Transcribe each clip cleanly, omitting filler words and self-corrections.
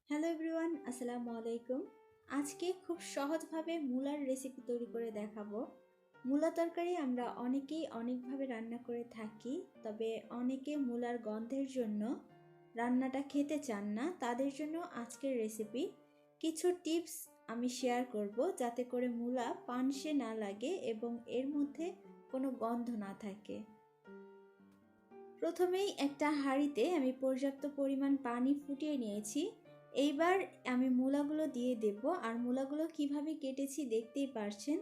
Hello everyone, আসসালামু আলাইকুম। আজকে খুব সহজভাবে মূলার রেসিপি তৈরি করে দেখাবো। মূলা তরকারি আমরা অনেকেই অনেকভাবে রান্না করে থাকি, তবে অনেকে মূলার গন্ধের জন্য রান্নাটা খেতে চান না। তাদের জন্য আজকের রেসিপি কিছু টিপস আমি শেয়ার করব, যাতে করে মূলা পানসে না লাগে এবং এর মধ্যে কোনো গন্ধ না থাকে। প্রথমেই একটা হাঁড়িতে আমি পর্যাপ্ত পরিমাণ পানি ফুটিয়ে নিয়েছি। এইবার আমি মূলাগুলো দিয়ে দেব, আর মূলাগুলো কিভাবে কেটেছি দেখতেই পারছেন।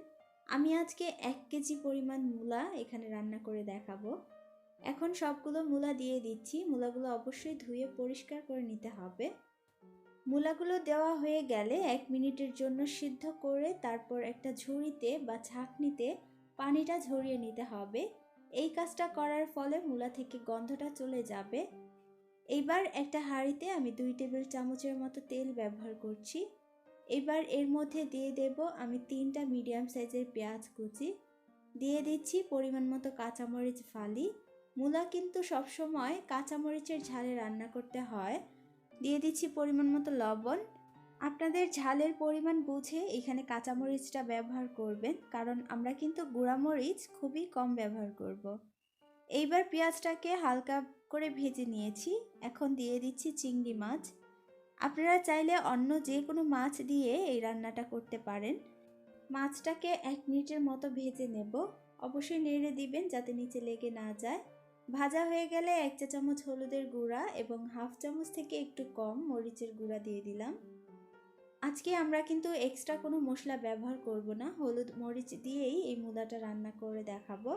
আমি আজকে 1 কেজি পরিমাণ মূলা এখানে রান্না করে দেখাবো। এখন সবগুলো মূলা দিয়ে দিচ্ছি। মূলাগুলো অবশ্যই ধুয়ে পরিষ্কার করে নিতে হবে। মূলাগুলো দেওয়া হয়ে গেলে 1 মিনিটের জন্য সিদ্ধ করে তারপর একটা ঝুড়িতে বা ছাঁকনিতে পানিটা ঝরিয়ে নিতে হবে। এই কাজটা করার ফলে মূলা থেকে গন্ধটা চলে যাবে। এইবার একটা হাঁড়িতে আমি 2 টেবিল চামচের মতো তেল ব্যবহার করছি। এবার এর মধ্যে দিয়ে দেব আমি 3টা মিডিয়াম সাইজের পেঁয়াজ কুচি, দিয়ে দিচ্ছি পরিমাণ মতো কাঁচামরিচ ফালি। মূলা কিন্তু সবসময় কাঁচামরিচের ঝালে রান্না করতে হয়। দিয়ে দিচ্ছি পরিমাণ মতো লবণ। আপনাদের ঝালের পরিমাণ বুঝে এখানে কাঁচামরিচটা ব্যবহার করবেন, কারণ আমরা কিন্তু গুঁড়ামরিচ খুবই কম ব্যবহার করব। এইবার পেঁয়াজটাকে হালকা করে ভেজে নিয়েছি। এখন দিয়ে দিচ্ছি চিংড়ি মাছ। আপনারা চাইলে অন্য যে কোনো মাছ দিয়ে এই রান্নাটা করতে পারেন। মাছটাকে 1 মিনিটের মতো ভেজে নেব। অবশ্যই নেড়ে দিবেন যাতে নিচে লেগে না যায়। ভাজা হয়ে গেলে 1 চা চামচ হলুদের গুঁড়া এবং হাফ চামচ থেকে একটু কম মরিচের গুঁড়া দিয়ে দিলাম। আজকে আমরা কিন্তু এক্সট্রা কোনো মশলা ব্যবহার করব না, হলুদ মরিচ দিয়েই এই মূলাটা রান্না করে দেখাবো।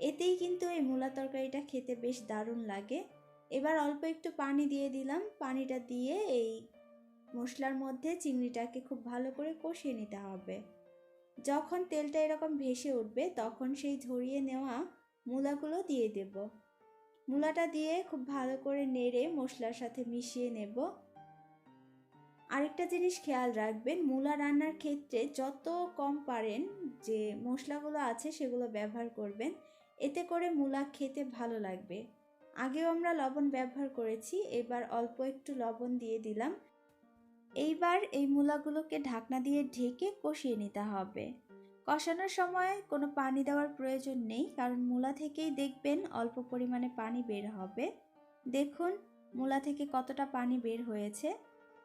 এতেই কিন্তু এই মূলা তরকারিটা খেতে বেশ দারুণ লাগে। এবার অল্প একটু পানি দিয়ে দিলাম। পানিটা দিয়ে এই মশলার মধ্যে চিংড়িটাকে খুব ভালো করে কষিয়ে নিতে হবে। যখন তেলটা এরকম ভেসে উঠবে তখন সেই ঝরিয়ে নেওয়া মূলাগুলো দিয়ে দেব। মূলাটা দিয়ে খুব ভালো করে নেড়ে মশলার সাথে মিশিয়ে নেব। আরেকটা জিনিস খেয়াল রাখবেন, মূলা রান্নার ক্ষেত্রে যত কম পারেন যে মশলাগুলো আছে সেগুলো ব্যবহার করবেন, এতে করে মূলা খেতে ভালো লাগবে। আগেও আমরা লবণ ব্যবহার করেছি, এবার অল্প একটু লবণ দিয়ে দিলাম। এইবার এই মূলাগুলোকে ঢাকনা দিয়ে ঢেকে কষিয়ে নিতে হবে। কষানোর সময় কোনো পানি দেওয়ার প্রয়োজন নেই, কারণ মূলা থেকেই দেখবেন অল্প পরিমাণে পানি বের হবে। দেখুন মূলা থেকে কতটা পানি বের হয়েছে।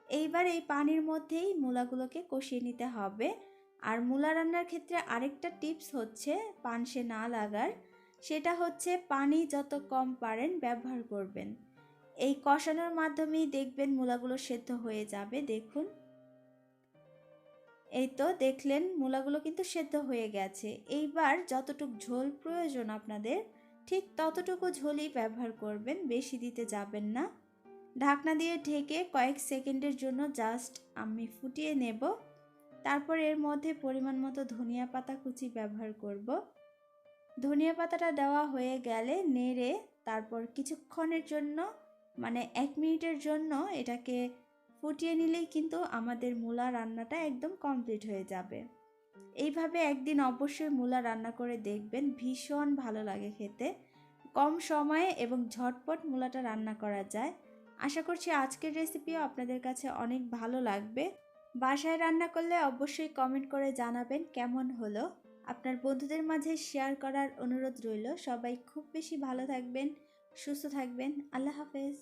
এইবার এই পানির মধ্যেই মূলাগুলোকে কষিয়ে নিতে হবে। আর মূলা রান্নার ক্ষেত্রে আরেকটা টিপস হচ্ছে পানসে না লাগার, সেটা হচ্ছে পানি যত কম পারেন ব্যবহার করবেন। এই কষানোর মাধ্যমেই দেখবেন মূলাগুলো সেদ্ধ হয়ে যাবে। দেখুন, এই তো দেখলেন মূলাগুলো কিন্তু সেদ্ধ হয়ে গেছে। এইবার যতটুকু ঝোল প্রয়োজন আপনাদের, ঠিক ততটুকু ঝোলই ব্যবহার করবেন, বেশি দিতে যাবেন না। ঢাকনা দিয়ে ঢেকে কয়েক সেকেন্ডের জন্য জাস্ট আমি ফুটিয়ে নেব। তারপর এর মধ্যে পরিমাণ মতো ধনিয়া পাতা কুচি ব্যবহার করব। ধনিয়া পাতাটা দেওয়া হয়ে গেলে নেড়ে তারপর কিছুক্ষণের জন্য, মানে 1 মিনিটের জন্য এটাকে ফুটিয়ে নিলেই কিন্তু আমাদের মূলা রান্নাটা একদম কমপ্লিট হয়ে যাবে। এইভাবে একদিন অবশ্যই মূলা রান্না করে দেখবেন, ভীষণ ভালো লাগে খেতে। কম সময়ে এবং ঝটপট মূলাটা রান্না করা যায়। আশা করছি আজকের রেসিপিও আপনাদের কাছে অনেক ভালো লাগবে। বাসায় রান্না করলে অবশ্যই কমেন্ট করে জানাবেন কেমন হলো। আপনার বন্ধুদের মাঝে শেয়ার করার অনুরোধ রইল। সবাই খুব বেশি ভালো থাকবেন, সুস্থ থাকবেন। আল্লাহ হাফেজ।